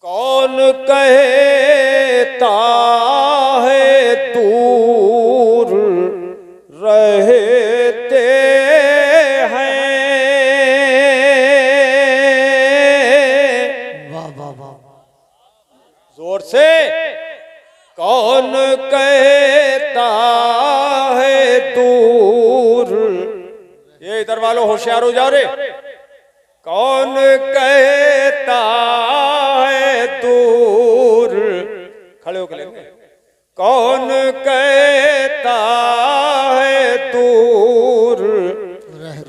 कौन कहता है दूर रहते हैं। वाह वाह वाह, जोर से। कौन कहता है दूर, ये इधर वालों होशियार हो जाओ रे। कौन कहता है दूर, खड़े होकर लेंगे। कौन कहता है दूर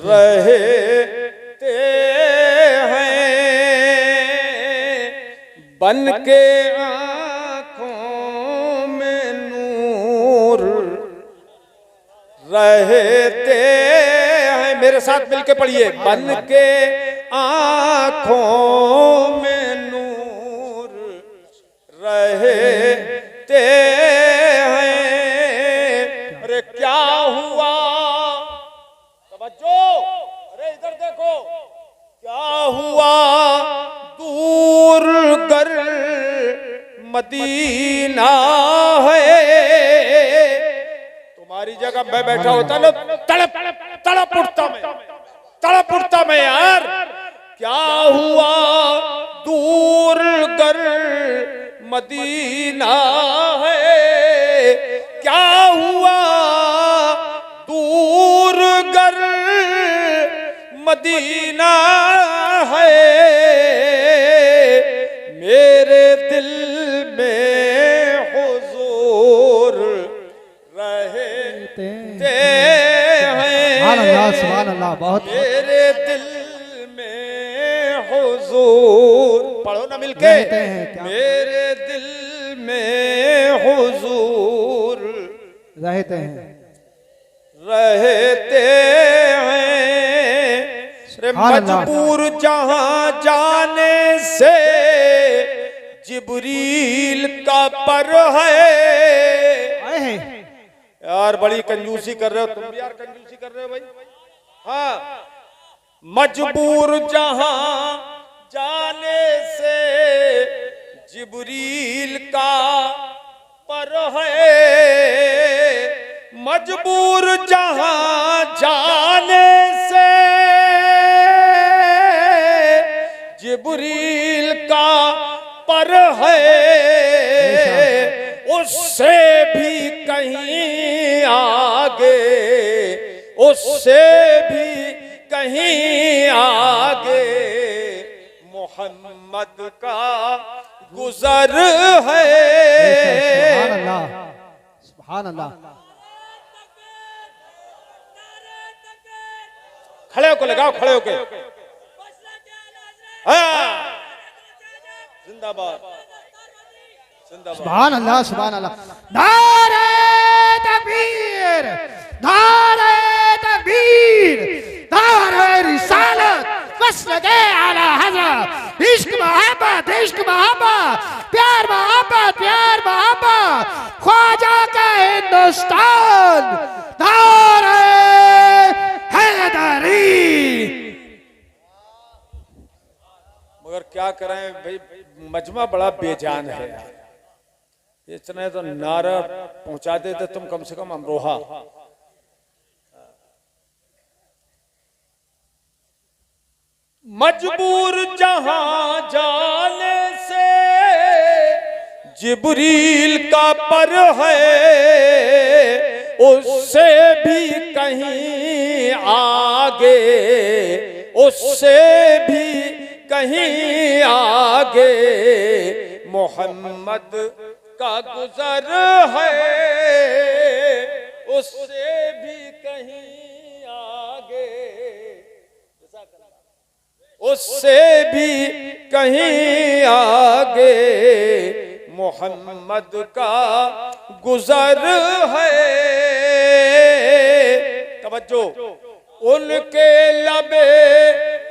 रहते हैं, बन के आंखों में नूर रहते हैं। मेरे साथ मिलके पढ़िए। बन के आंखों में नूर रहते हैं। अरे क्या हुआ, तवज्जो, अरे इधर देखो, क्या हुआ दूर गर मदीना है। तुम्हारी जगह मैं बैठा होता ना, तड़प तड़प उठता मैं, तड़प उठता मैं यार। क्या हुआ दूर गर मदीना है, क्या हुआ दूर गर मदीना है। मेरे दिल में हुजूर रहते हैं। सुभान अल्लाह, बहुत मेरे दिल में हुजूर, पढ़ो ना मिलके। मेरे दिल में हुजूर रहते हैं, रहते हैं। मजबूर जहां जाने से जिब्रील का पर है। यार बड़ी कंजूसी कर रहे हो तुम भी यार, कंजूसी कर रहे हो भाई। हाँ, मजबूर जहां जाने से जिब्रील का पर है। मजबूर जहां जाने से जिब्रील का पर है। उससे भी कहीं आगे, उससे भी कहीं आगे मोहम्मद का गुजर है। सुभान अल्लाह, सुभान अल्लाह। खड़े होकर लगाओ, खड़े होकर। जिंदाबाद, जिंदाबाद। सुभान अल्लाह, सुभान अल्लाह। नारे तकबीर, नारे तकबीर, नारे रिसालत, मसलके आला हज़रत। इश्क मोहब्बत, इश्क मोहब्बत, प्यार मोहब्बत, प्यार मोहब्बत, ख्वाजा का हिंदुस्तान। नारे हैदरी। मगर क्या करें भाई, मजमा बड़ा बेजान है यार। इतने तो नारा पहुंचा देते तुम कम से कम अमरोहा। मजबूर जहां जाने से जिब्रील का पर है। उससे भी कहीं आगे, उससे भी कहीं आगे मोहम्मद का गुजर है। उससे भी कहीं आगे, उससे भी कहीं आगे मोहम्मद का गुजर है। तवज्जो, उनके लबे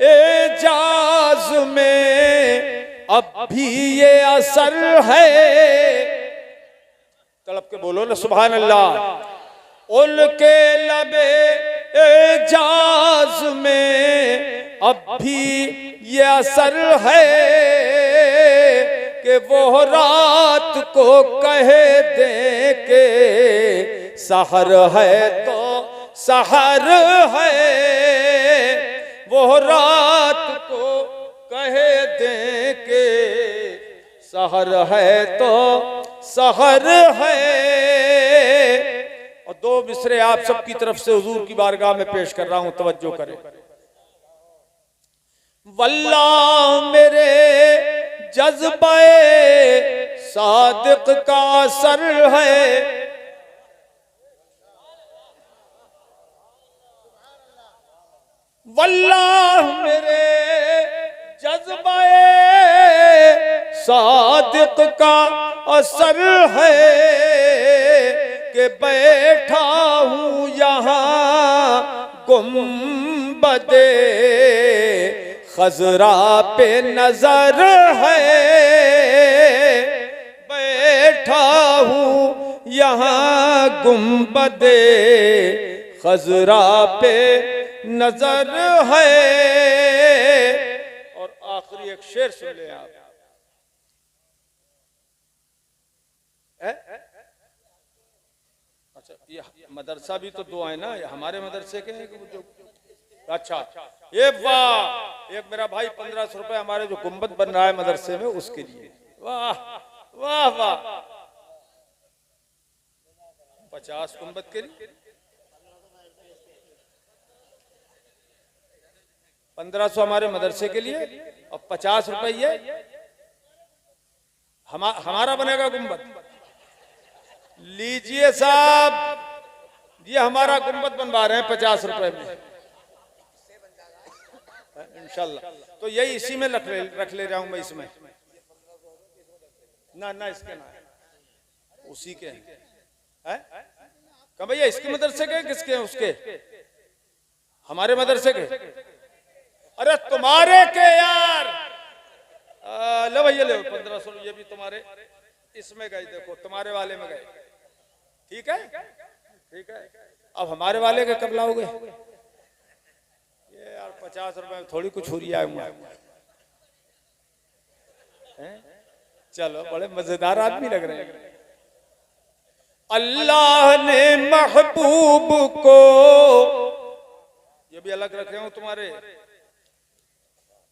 एजाज में अब भी ये असर है। तड़प के बोलो ना सुभान अल्लाह। उनके लबे एजाज में अब भी ये असर है। वो रात को कहे दे के सहर है तो सहर है, वो रात को कहे दे के सहर है तो सहर है। और दो मिसरे आप सबकी तरफ से हुजूर की बारगाह में पेश कर रहा हूं, तवज्जो करें। वल्लाह मेरे जज्बाए सादिक का असर है, वल्लाह मेरे जज्बाए सादिक का असर है कि बैठा हूं यहां गुंबदे खजरा पे नजर है, बैठा हूं यहां गुंबदे खजरा पे नजर है। और आखिरी एक शेर सुन ले आप। अच्छा, ये मदरसा भी तो दो है ना, हमारे मदरसे के हैं जो। अच्छा, ये वाह, एक मेरा भाई 1500 रुपए हमारे जो गुंबद बन रहा है मदरसे में उसके लिए, वाह वाह वाह, 50 गुंबद के लिए 1500 हमारे मदरसे के लिए और 50 रुपये हमारा बनेगा गुंबद। लीजिए साहब, ये हमारा गुंबद बनवा रहे हैं 50 रुपए में इंशाल्लाह। तो यही इसी में रख ले रहा हूं मैं, इसमें ना ना इसके ना उसी के हैं। कहा भैया इसके मदरसे के किसके हैं? उसके, हमारे मदरसे के। अरे तुम्हारे के यार, लो भैया लो 1500, ये भी तुम्हारे इसमें गए, देखो तुम्हारे वाले में गए। ठीक है ठीक है, अब हमारे वाले के कब लाओगे? ये यार 50 रुपए में थोड़ी कुछ हो रहा है। चलो, बड़े मजेदार आदमी लग रहे हैं। अल्लाह ने महबूब को, ये भी अलग रखे हूं तुम्हारे,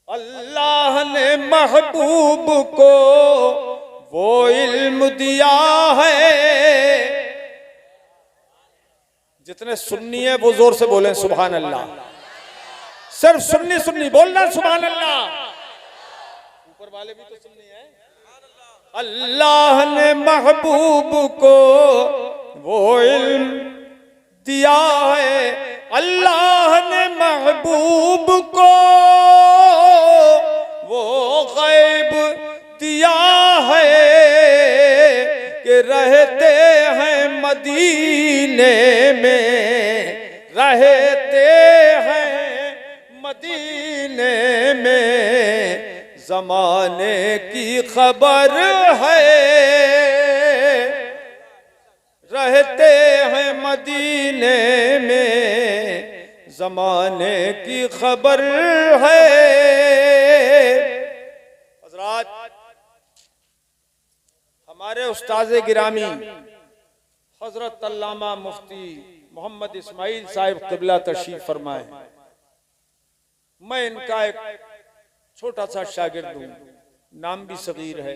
अल्लाह ने महबूब को वो इल्म दिया है। जितने सुन्नी है वो जोर से बोले सुभान अल्लाह। सिर्फ सुन्नी सुन्नी बोलना सुभान अल्लाह, ऊपर वाले भी तो सुन्नी है। अल्लाह ने महबूब को वो इल्म दिया है, अल्लाह ने महबूब को वो गैब दिया है कि रहते हैं मदीने में, रहते हैं मदीने में, ज़माने की खबर है, रहते हैं मदीने में, ज़माने की खबर है। हज़रात, हमारे उस्ताज़े गिरामी हज़रत अल्लामा मुफ्ती मोहम्मद इस्माइल साहिब क़िबला तशरीफ़ फरमाए। मैं इनका एक छोटा सा शागिर्द हूँ, नाम भी सगीर है।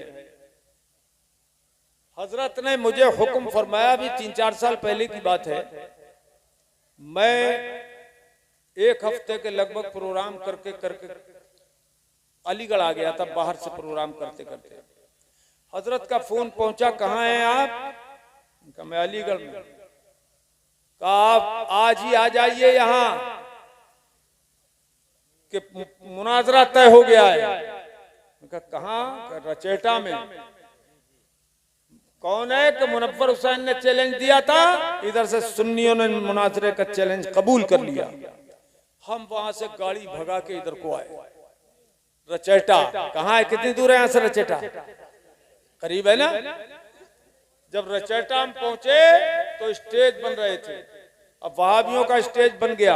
हजरत ने मुझे हुक्म फरमाया, भी 3-4 साल पहले की बात है। मैं एक हफ्ते के लगभग प्रोग्राम करके अलीगढ़ आ गया था, बाहर से प्रोग्राम करते करते। हजरत का फोन पहुंचा, कहाँ हैं आप? कहा मैं अलीगढ़ में। कहा आप आज ही आ जाइए यहाँ कि मुनाजरा तय हो गया है। कहा कहाँ? रचेटा में। कौन है? कि मुनव्वर हुसैन ने चैलेंज दिया था, इधर से सुन्नियों ने मुनाजरे का चैलेंज कबूल कर लिया। हम वहां से गाड़ी भगा के इधर को आए। रचेटा कहाँ है? कितनी दूर है यहाँ से रचेटा? करीब है ना। जब रचेटा में पहुंचे तो स्टेज बन रहे थे। अब वहाबियों का स्टेज बन गया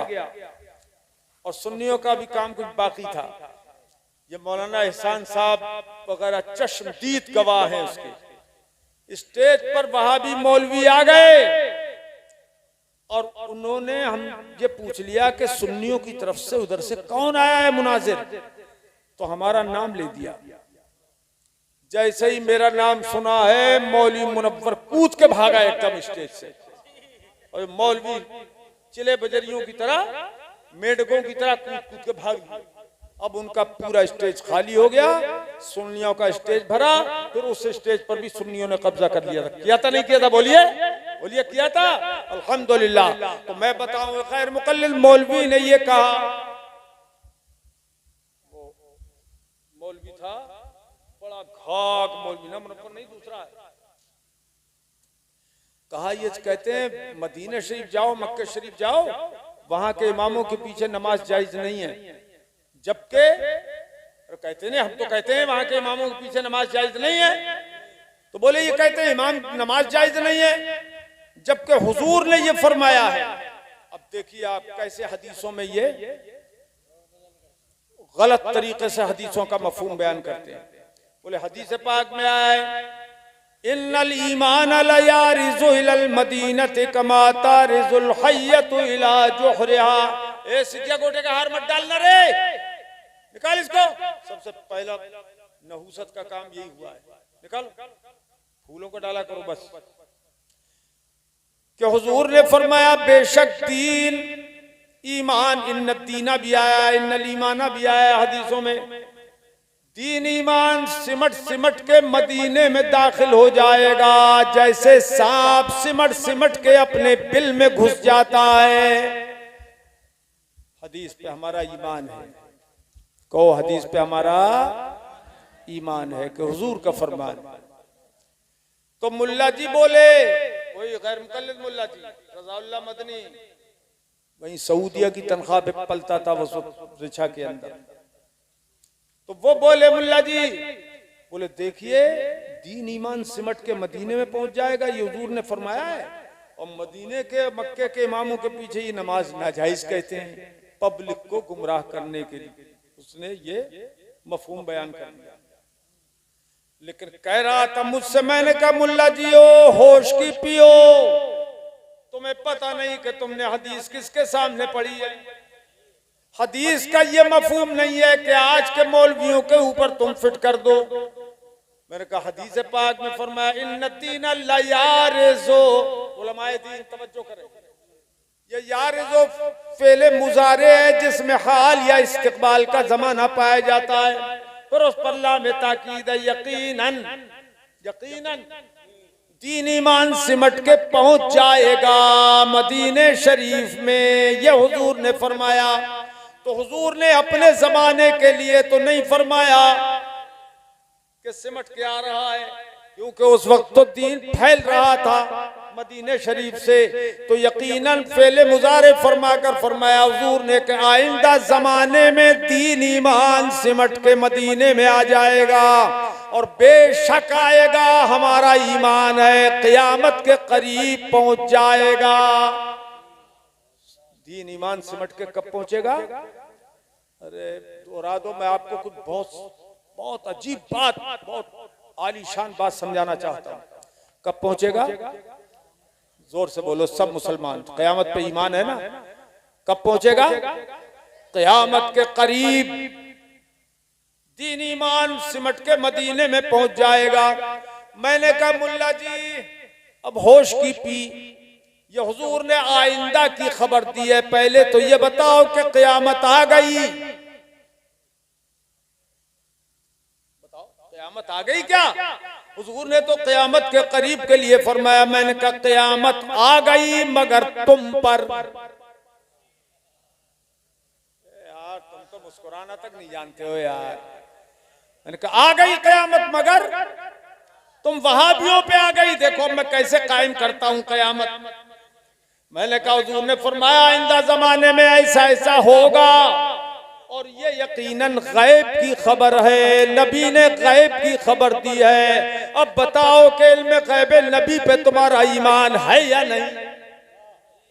और सुन्नियों का भी काम कुछ बाकी था। ये मौलाना एहसान साहब वगैरह चश्मदीद गवाह हैं उसके। स्टेज पर वहाबी मौलवी आ गए और उन्होंने हम ये पूछ लिया कि सुन्नियों की तरफ से उधर से कौन आया है मुनाजिर, तो हमारा नाम ले दिया। जैसे ही मेरा नाम सुना है मौलवी मुनव्वर कूद के भागा एकदम स्टेज से, और मौलवी चिले बजरियों की तरह मेढकों की तरह कूद कूद के भाग गए। अब उनका पूरा स्टेज खाली हो गया, सुन्नियों का स्टेज भरा, फिर उस स्टेज पर भी सुन्नियों ने कब्जा कर लिया था। किया था नहीं किया था? बोलिए बोलिए, किया था अल्हम्दुलिल्लाह। तो मैं बताऊं, खैर मुकल्लिद मौलवी ने ये कहा, वो मौलवी था बड़ा घाक मौलवी, ना मुनव्वर नहीं, दूसरा है। कहा ये कहते हैं मदीना शरीफ जाओ, मक्का शरीफ जाओ, वहां के इमामों के पीछे नमाज जायज नहीं है। जबकि कहते नहीं, हम तो कहते हैं वहां के इमामों के पीछे नमाज जायज नहीं है। तो बोले ये कहते हैं इमाम नमाज जायज नहीं है, जबकि हुजूर ने ये फरमाया है। अब देखिए आप कैसे हदीसों में ये गलत तरीके से हदीसों का मफहूम बयान करते हैं। बोले हदीस पाक में आए, इन्नल ईमान ला यारिज़ु इलल मदीनति कमा तारिज़ुल हय्यतु इला जुहरिहा। ए सिद्धिया गोटे का हार मत डालना रे, निकाल इसको। सबसे पहला नहूसत का काम यही हुआ है, निकाल, फूलों को डाला करो बस। कि हुजूर ने फरमाया बेशक दीन ईमान, इन्न दीना भी आया, इन्नल ईमाना भी आया हदीसों में। दीन ईमान सिमट सिमट के मदीने में दाखिल हो जाएगा, जैसे सांप सिमट सिमट के अपने बिल में घुस जाता है। हदीस पे हमारा ईमान है, कहो हदीस पे हमारा ईमान है कि हुजूर का फरमान। तो मुल्ला जी बोले, वही गैर मुकल्लिद मुल्ला जी रज़ाउल्लाह मदनी, वहीं सऊदिया की तनख्वाह पे पलता था वो रिछा के अंदर। तो वो बोले मुल्ला जी, बोले देखिए दीन ईमान सिमट के मदीने में पहुंच जाएगा, ये हुजूर ने फरमाया है। और मदीने के मक्के के इमामों के पीछे ये नमाज नाजायज कहते हैं, पब्लिक को गुमराह करने के लिए उसने ये मफहूम बयान कर दिया। लेकिन कह रहा था मुझसे, मैंने कहा मुल्ला जी ओ होश की पियो, तुम्हें पता नहीं कि तुमने हदीस किसके सामने पढ़ी है। हदीस का ये मफहूम नहीं है कि आज के मौलवियों के ऊपर तुम फिट कर दो। मैंने कहा हदीस पाक में फरमाया इन्न दीन ला यारिज़ु, उलमाए दीन तवज्जो करें, ये यारिज़ु फेले मुजारे है जिसमें हाल या इस्तिकबाल का जमाना पाया जाता है। फिर उस पर लाम ताकीद है, यकीनन यकीनन दीन ईमान सिमट के पहुंच जाएगा मदीने शरीफ में, ये हुजूर ने फरमाया। तो हुजूर ने अपने जमाने के लिए तो नहीं फरमाया कि सिमट के आ रहा है, क्योंकि उस वक्त तो दीन फैल रहा था मदीने शरीफ से। तो यकीनन फेले मुजारे फरमाकर फरमाया हुजूर ने कि आइंदा जमाने में दीन ईमान सिमट के मदीने में आ जाएगा, और बेशक आएगा, हमारा ईमान है क़यामत के करीब पहुंच जाएगा। दीन ईमान सिमट के कब पहुंचेगा? अरे दोहरा दो, मैं आपको कुछ बहुत अजीब बात, बहुत आलीशान बात समझाना चाहता हूं। कब पहुंचेगा? जोर से बोलो सब मुसलमान, क़यामत पे ईमान है ना? कब पहुंचेगा? क़यामत के करीब दीन ईमान सिमट के मदीने में पहुंच जाएगा। मैंने कहा मुल्ला जी अब होश की पी, ये हुजूर ने आइंदा की खबर दी है, पहले तो ये बताओ कि क़यामत आ गई, बताओ क़यामत आ गई क्या? हुजूर ने तो क़यामत के करीब के लिए फरमाया। मैंने कहा क़यामत आ गई मगर तुम पर। यार तुम तो मुस्कुराना तक नहीं जानते हो यार। मैंने कहा आ गई क़यामत मगर तुम वहाबियों पे आ गई। देखो मैं कैसे कायम करता हूं क़यामत। मैंने कहा हुजूर ने फरमाया आइंदा जमाने में ऐसा ऐसा होगा, और ये यकीनन गैब की खबर है, नबी ने गैब की खबर दी है। अब बताओ कि इल्म गैब नबी पे तुम्हारा ईमान है या नहीं?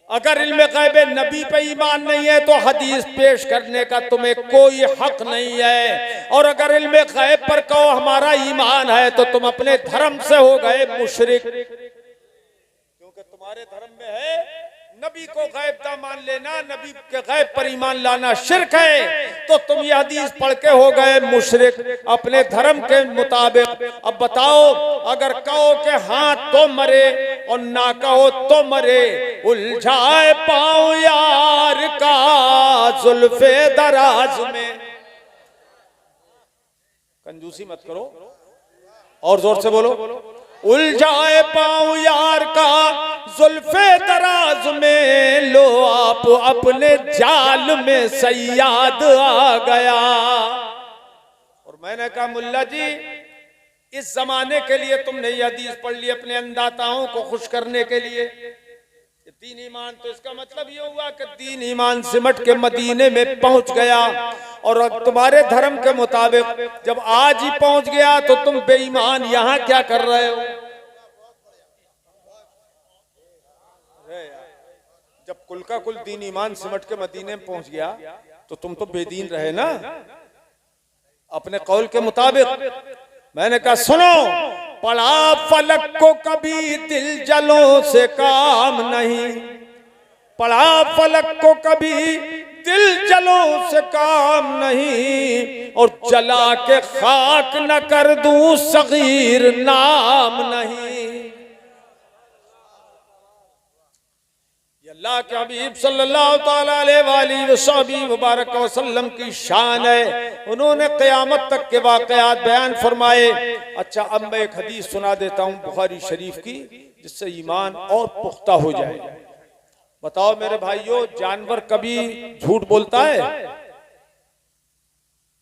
अगर इल्म गैब नबी पे ईमान नहीं है तो हदीस पेश करने का तुम्हें कोई हक नहीं है। और अगर इल्म गैब पर कहो हमारा ईमान है तो तुम अपने धर्म से हो गए मुशरिक, क्योंकि तुम्हारे धर्म में है नबी को गैब का मान लेना, नबी के गैब पर ईमान लाना शिर्क है। तो तुम ये हदीस पढ़ के हो गए मुशरिक अपने धर्म के मुताबिक। अब बताओ, अगर कहो कि हाँ तो मरे और ना कहो तो मरे, उलझाए पाओ यार का जुल्फे दराज में। कंजूसी मत करो, और जोर से बोलो, उलझाए पाऊं यार का जुल्फे दराज में, लो आप अपने जाल में सयाद आ गया। और मैंने कहा मुल्ला जी, इस जमाने के लिए तुमने ये हदीस पढ़ ली अपने अंदाताओं को खुश करने के लिए। दीन ईमान, तो इसका मतलब ये हुआ कि दीन ईमान सिमट के मदीने में पहुंच गया। और अब तुम्हारे धर्म के मुताबिक जब आज ही पहुंच गया तो तुम बेईमान यहां क्या कर रहे हो? जब कुल का कुल दीन ईमान सिमट के मदीने में पहुंच गया तो तुम तो बेदीन रहे ना अपने कौल के मुताबिक। मैंने कहा सुनो, पढ़ा फलक को कभी दिल जलों से काम नहीं, पढ़ा फलक को कभी दिल जलों से काम नहीं, और जला के खाक न कर दूं सगीर नाम नहीं। अल्लाह के हबीब सल्लल्लाहु ताला अलैहि मुबारक वसल्लम की शान है। उन्होंने क़यामत तक के वाक़यात बयान फरमाए। अच्छा, अब मैं एक हदीस सुना देता हूँ बुखारी शरीफ की, जिससे ईमान और पुख्ता हो जाए। बताओ मेरे भाइयों, जानवर कभी झूठ बोलता है?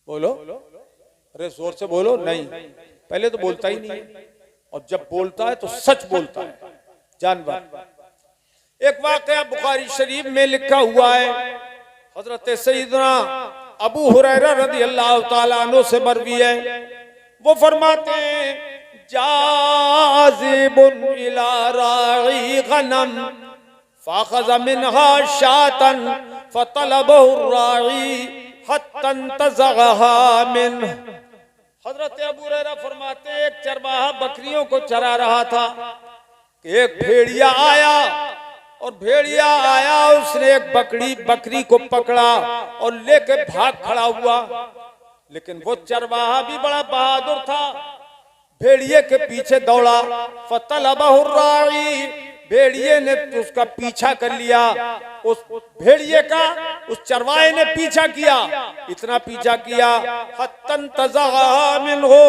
बोलो, अरे जोर से बोलो। नहीं, पहले तो बोलता ही नहीं है, और जब बोलता है तो सच बोलता है जानवर। एक वाक़या बुखारी शरीफ में लिखा हुआ है, हजरत सैयदना अबू हुरैरा रज़ी अल्लाह ताला अन्हु से मरवी है। वो फरमाते हैं, जाज़िबुन इला राई गनम फ़ाख़ज़ मिनहा शातन फ़तलबहु राई हत्ता इंतज़अहा मिन। हजरत अबू हुरैरा फरमाते हैं, एक चरवाहा बकरियों को चरा रहा था कि एक भेड़िया आया, और भेड़िया आया, उसने एक बकरी को पकड़ा और लेके भाग खड़ा हुआ। लेकिन वो चरवाहा भी बड़ा बहादुर था, भेड़िए के पीछे दौड़ा। फतलबहु राई, भेड़िए ने उसका पीछा कर लिया। उस भेड़िए का उस चरवाहे ने पीछा किया, इतना पीछा किया हत्ता इंतज़अहा मिनहु,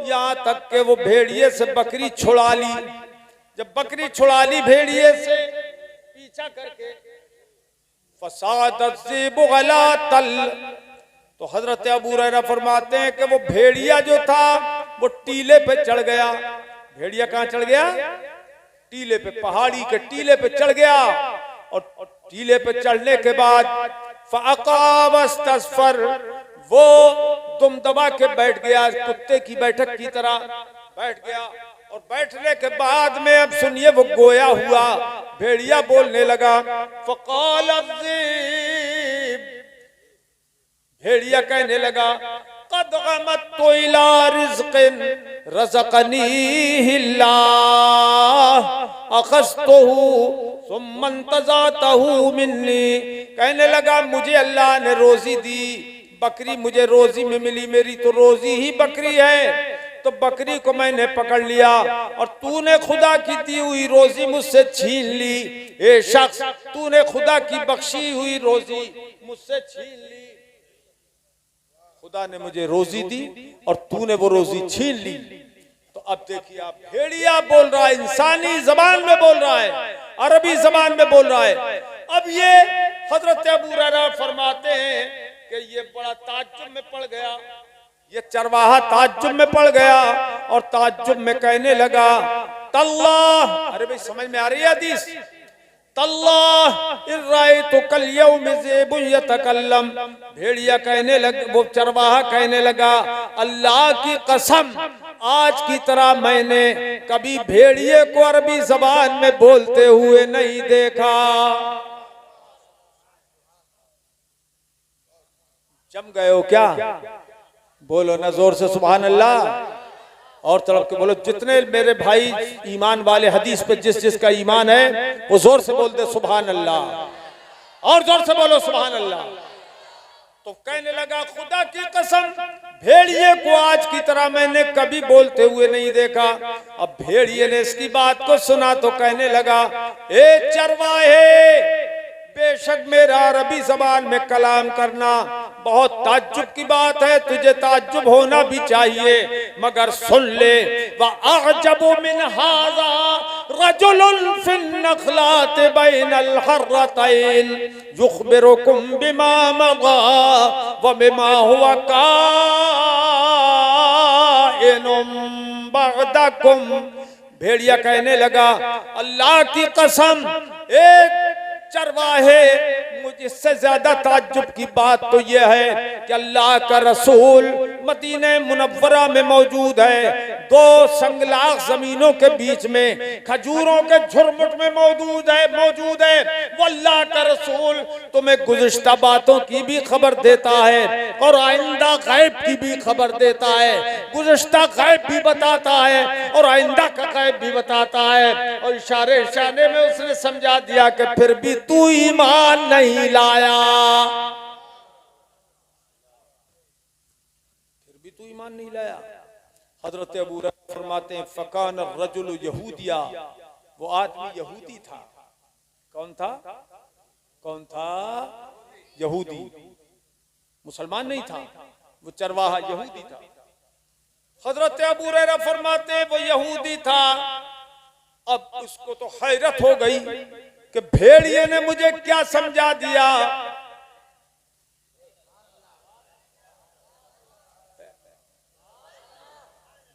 यहाँ तक के वो भेड़िए से बकरी छुड़ा ली। जब बकरी छुड़ा ली भेड़िए से पीछा करके, फसादत ज़िबु अला तल, तो हजरत अबू हुरैरा फरमाते हैं कि वो भेड़िया जो था वो टीले पे चढ़ गया। भेड़िया कहाँ चढ़ गया? टीले पे, पहाड़ी के टीले पे चढ़ गया। और टीले पे चढ़ने के बाद फ़अक़ामस्तस्फ़र, वो दुम दबा के बैठ गया, कुत्ते की बैठक की तरह बैठ गया। और बैठने के बाद में अब सुनिए, वो गोया हुआ भेड़िया बोलने लगा। फ़क़ाल अज़्ज़िब, भेड़िया कहने लगा, क़द ग़मत्तु इला रिज़्क़िन रज़क़नीहि अल्लाह अख़ज़्तुहु सुम्मा इंतज़अतहु मिन्नी। कहने लगा, मुझे अल्लाह ने रोजी दी, बकरी मुझे रोजी में मिली, मेरी तो रोजी ही बकरी है, तो बकरी को मैंने पकड़ लिया, और तूने खुदा की दी हुई रोजी मुझसे छीन ली। ए शख्स, तूने खुदा की बख्शी हुई रोजी मुझसे छीन ली। खुदा ने मुझे रोजी दी और तूने वो रोजी छीन ली। तो अब देखिए, आप भेड़िया बोल रहा है, इंसानी जबान में बोल रहा है, अरबी जबान में बोल रहा है। अब ये हजरत अबू हुरैरा फरमाते हैं कि ये बड़ा ताज्जुब में पड़ गया, ये चरवाहा ताज्जुब में पड़ गया, और ताज्जुब में कहने लगा, तल्लाह, अरे भाई समझ में आ रही है हदीस? तल्लाह इन रायतु कल यौम ज़िबुन यतकल्लम, भेड़िया कहने लगा, वो चरवाहा कहने लगा, अल्लाह की कसम, आज की तरह मैंने कभी भेड़िए को अरबी जबान में बोलते हुए नहीं देखा। जम गए हो क्या? बोलो ना जोर से सुभान अल्लाह। और तड़प के बोलो, जितने मेरे भाई ईमान वाले हदीस पे जिस जिसका ईमान है वो जोर से बोल दे सुभान अल्लाह। और जोर से बोलो सुभान अल्लाह। तो कहने लगा, खुदा की कसम भेड़िए को आज की तरह मैंने कभी बोलते हुए नहीं देखा। अब भेड़िए ने इसकी बात को सुना तो कहने लगा, ए चरवाहे, बेशक मेरा अरबी जबान में कलाम करना बहुत ताज्जुब की बात है, तुझे ताज्जुब होना भी चाहिए, मगर सुन ले, व अअजबु मिन हाज़ा रजुलुन फिन नखलात बैनल हर्रतैन युखबिरुकुम बिमा मज़ा व बिमा हुवा काइनुम बअदकुम। भेड़िया कहने लगा, अल्लाह की कसम, एक चरवाहे, मुझे इससे ज्यादा ताज्जुब की बात तो यह है कि अल्लाह का रसूल मदीने मुनव्वरा में मौजूद है, दो संगलाख जमीनों के बीच में खजूरों के झुरमुट में मौजूद है। वो अल्लाह का रसूल तुम्हें गुज़िश्ता बातों की भी खबर देता है और आइंदा गैब की भी खबर देता है। गुज़िश्ता गैब भी बताता है और आइंदा का गैब भी बताता है। और इशारे इशारे में उसने समझा दिया कि फिर भी तू ईमान नहीं लाया, फिर भी तू ईमान नहीं लाया। हजरत अबू हुरैरा फरमाते हैं, फकान रजुल यहूदिया, वो आदमी यहूदी था। कौन था? कौन था? यहूदी, मुसलमान नहीं था, वो चरवाहा यहूदी था। हजरत अबू हुरैरा फरमाते हैं, वो यहूदी था। अब उसको तो हैरत हो गई कि भेड़िए ने मुझे क्या समझा दिया।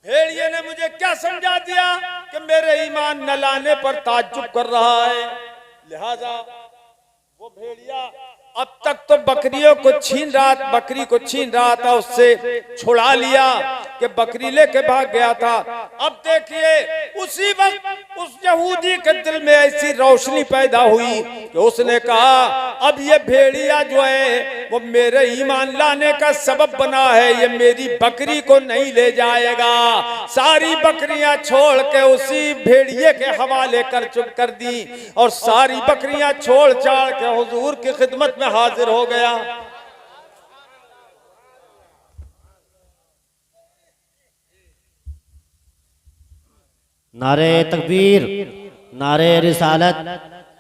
भेड़िए ने मुझे क्या समझा दिया कि मेरे ईमान न लाने पर ताज्जुब कर रहा है। लिहाजा वो भेड़िया अब तक तो बकरियों को छीन रहा था, उससे छुड़ा लिया कि बकरी लेके भाग गया था। अब देखिए, उसी वक्त उस यहूदी के दिल में ऐसी रोशनी पैदा हुई कि उसने कहा, अब ये भेड़िया जो है वो मेरे ईमान लाने का सबब बना है, ये मेरी बकरी को नहीं ले जाएगा। सारी बकरियां छोड़ के उसी भेड़िए के हवाले कर दी और सारी बकरियां छोड़ छाड़ के हुजूर की खिदमत में हाजिर हो गया। नारे तकबीर, नारे रिसालत,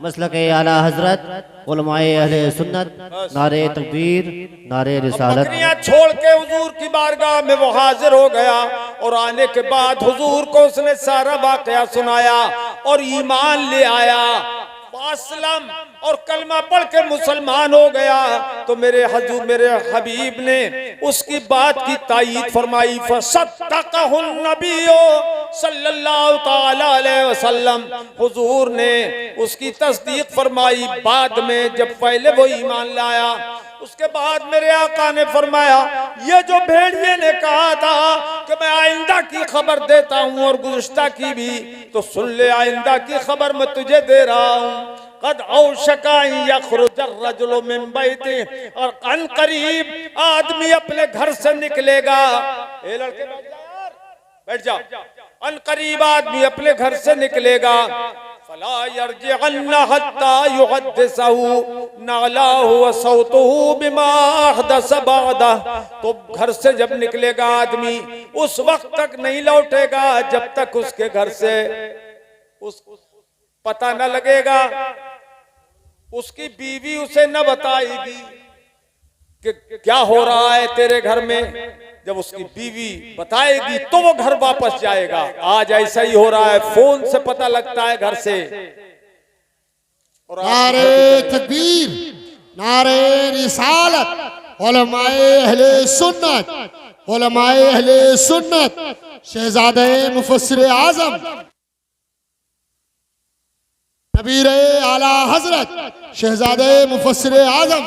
मसलके आला हजरत, उलमाए अहले सुन्नत, नारे तकबीर, नारे रिसालत। बकरियां छोड़ के हुजूर की बारगाह में वो हाजिर हो गया और आने के बाद हुजूर को उसने सारा वाकया सुनाया और ईमान ले आया, असलम और कलमा पढ़ के मुसलमान हो गया। तो मेरे हबीब ने उसकी बात की तायीद फरमाई। फसद्दक़हुन नबिय्यु सल्लल्लाहु ताला अलैहि वसल्लम, हुजूर ने उसकी तस्दीक फरमाई बाद में, जब पहले वो ईमान लाया। उसके बाद मेरे आका ने फरमाया, ये जो भेड़िए ने कहा था कि मैं आइंदा की खबर देता हूँ और गुज़िश्ता की भी, तो सुन ले, आइंदा की खबर मैं तुझे दे रहा हूँ। कद औशका यखरुज रजुलु मिन बैति, और अन करीब आदमी अपने घर से निकलेगा। ए लड़के बैठ जा यार, बैठ जा। अन करीब आदमी अपने घर से निकलेगा। फला यरजिअन्न हत्ता युहद्दिसहु नालहु व सौतुहु बिमा अहदस बअदा। तो घर से जब निकलेगा आदमी, उस वक्त तक नहीं लौटेगा जब तक उसके घर से उस पता न लगेगा, उसकी बीवी उसे न बताएगी कि क्या हो रहा है तेरे घर में। जब उसकी बीवी बताएगी तो वो घर वापस जाएगा। आज ऐसा ही हो रहा है, फोन से पता लगता है घर से। और नारे तकबीर, नारे रिसालत, उलमाए अहले सुन्नत, उलमाए अहले सुन्नत, शहजादे मुफस्सिर आज़म नबीर आला हजरत शहजादे मुफस्सिर आज़म